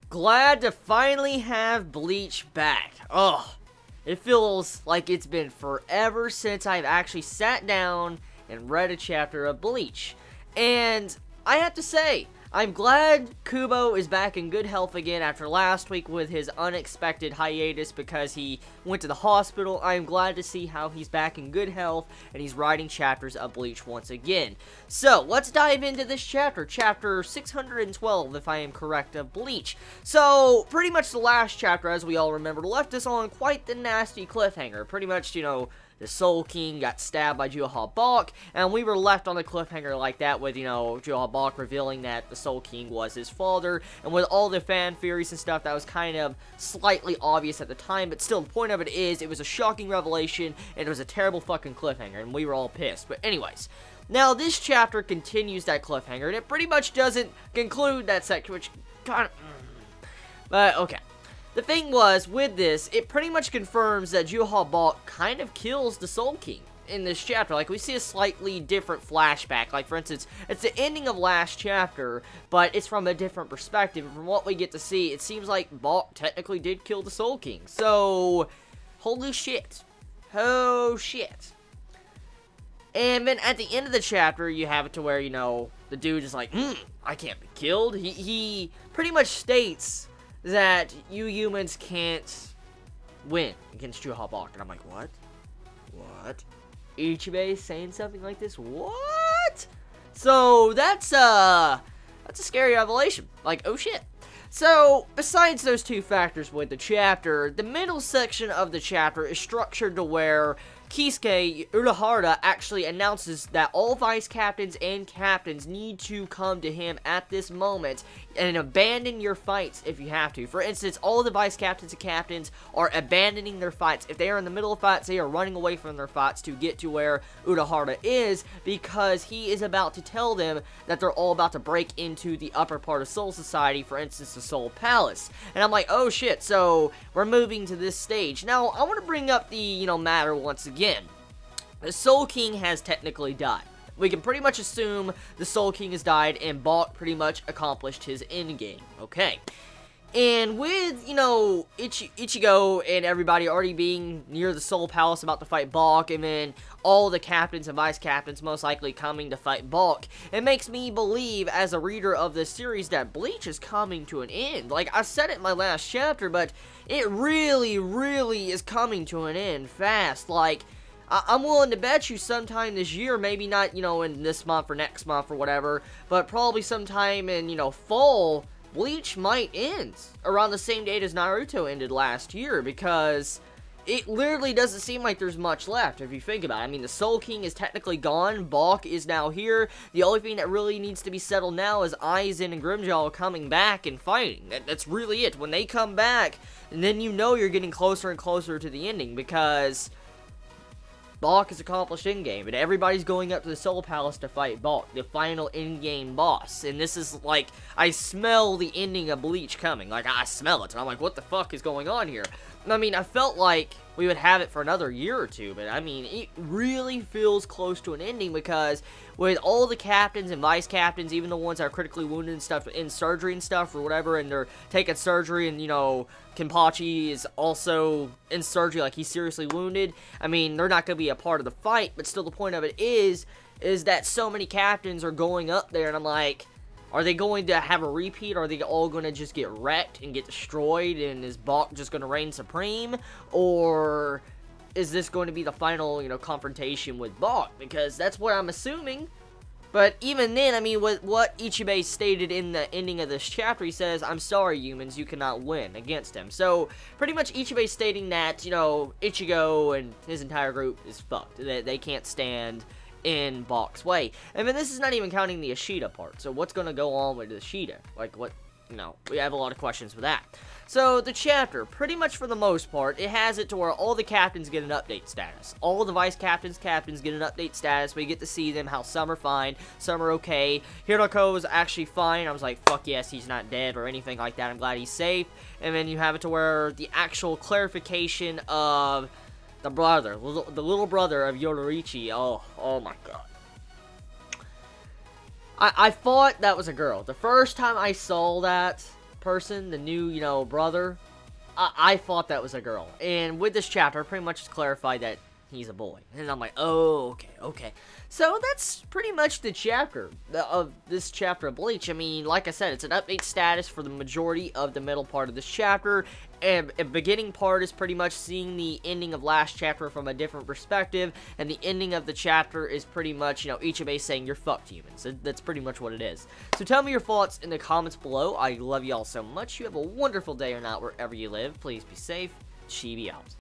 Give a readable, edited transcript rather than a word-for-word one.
glad to finally have Bleach back. Ugh. It feels like it's been forever since I've actually sat down and read a chapter of Bleach. And I have to say, I'm glad Kubo is back in good health again after last week with his unexpected hiatus because he went to the hospital. I'm glad to see how he's back in good health and he's writing chapters of Bleach once again. So, let's dive into this chapter, chapter 612 if I am correct, of Bleach. So, pretty much the last chapter, as we all remember, left us on quite the nasty cliffhanger. Pretty much, you know, the Soul King got stabbed by Juha Bach, and we were left on a cliffhanger like that with, you know, Juha Bach revealing that the Soul King was his father, and with all the fan theories and stuff, that was kind of slightly obvious at the time, but still, the point of it is, it was a shocking revelation, and it was a terrible fucking cliffhanger, and we were all pissed. But anyways, now this chapter continues that cliffhanger, and it pretty much doesn't conclude that section, which kind of... But, okay. The thing was, with this, it pretty much confirms that Juha Bach kind of kills the Soul King in this chapter. Like, we see a slightly different flashback. Like, for instance, it's the ending of last chapter, but it's from a different perspective. And from what we get to see, it seems like Bach technically did kill the Soul King. So, holy shit. Oh, shit. And then at the end of the chapter, you have it to where, you know, the dude is like, I can't be killed. He pretty much states that you humans can't win against Juha Bach. And I'm like, what? What? Ichibei is saying something like this? What? So, that's a scary revelation. Like, oh shit. So, besides those two factors with the chapter, the middle section of the chapter is structured to where Kisuke Urahara actually announces that all vice captains and captains need to come to him at this moment and abandon your fights if you have to. For instance, all the vice captains and captains are abandoning their fights. If they are in the middle of fights, they are running away from their fights to get to where Urahara is, because he is about to tell them that they're all about to break into the upper part of Soul Society, for instance, the Soul Palace. And I'm like, oh shit, so we're moving to this stage. Now, I want to bring up the, you know, matter once again. The Soul King has technically died. We can pretty much assume the Soul King has died and Bach pretty much accomplished his endgame. Okay. And with, you know, Ichigo and everybody already being near the Soul Palace about to fight Bach, and then all the captains and vice captains most likely coming to fight Bach, it makes me believe, as a reader of this series, that Bleach is coming to an end. Like, I said it in my last chapter, but it really, really is coming to an end fast. Like, I'm willing to bet you sometime this year, maybe not, you know, in this month or next month or whatever, but probably sometime in, you know, fall, Bleach might end around the same date as Naruto ended last year, because it literally doesn't seem like there's much left, if you think about it. I mean, the Soul King is technically gone, Bach is now here. The only thing that really needs to be settled now is Aizen and Grimmjow coming back and fighting. That's really it. When they come back, and then you know you're getting closer and closer to the ending, because Bach is accomplished in-game, and everybody's going up to the Soul Palace to fight Bach, the final in-game boss. And this is like, I smell the ending of Bleach coming. Like, I smell it, and I'm like, what the fuck is going on here? I mean, I felt like we would have it for another year or two, but I mean, it really feels close to an ending, because with all the captains and vice captains, even the ones that are critically wounded and stuff, in surgery and stuff or whatever, and they're taking surgery, and, you know, Kenpachi is also in surgery, like, he's seriously wounded. I mean, they're not going to be a part of the fight, but still the point of it is that so many captains are going up there, and I'm like, are they going to have a repeat? Or are they all going to just get wrecked and get destroyed? And is Bach just going to reign supreme? Or is this going to be the final, you know, confrontation with Bach? Because that's what I'm assuming. But even then, I mean, what Ichibei stated in the ending of this chapter, he says, I'm sorry, humans, you cannot win against him. So, pretty much Ichibei stating that, you know, Ichigo and his entire group is fucked. They can't stand in Bach's way. And then this is not even counting the Ashita part. So what's going to go on with Ashita? Like, what, you know, we have a lot of questions with that. So the chapter, pretty much for the most part, it has it to where all the captains get an update status. All the vice captains get an update status. We get to see them, how some are fine, some are okay. Hiroko is actually fine. I was like, fuck yes, he's not dead or anything like that. I'm glad he's safe. And then you have it to where the actual clarification of the brother, the little brother of Yoruichi. Oh my god. I thought that was a girl. The first time I saw that, person, the new, you know, brother, I thought that was a girl. And with this chapter, pretty much just clarified that he's a boy. And I'm like, oh, okay. So that's pretty much the chapter of this chapter of Bleach. I mean, like I said, it's an update status for the majority of the middle part of this chapter. And the beginning part is pretty much seeing the ending of last chapter from a different perspective. And the ending of the chapter is pretty much, you know, Ichibei saying, you're fucked, humans. So that's pretty much what it is. So tell me your thoughts in the comments below. I love you all so much. You have a wonderful day or night wherever you live. Please be safe. Chibi out.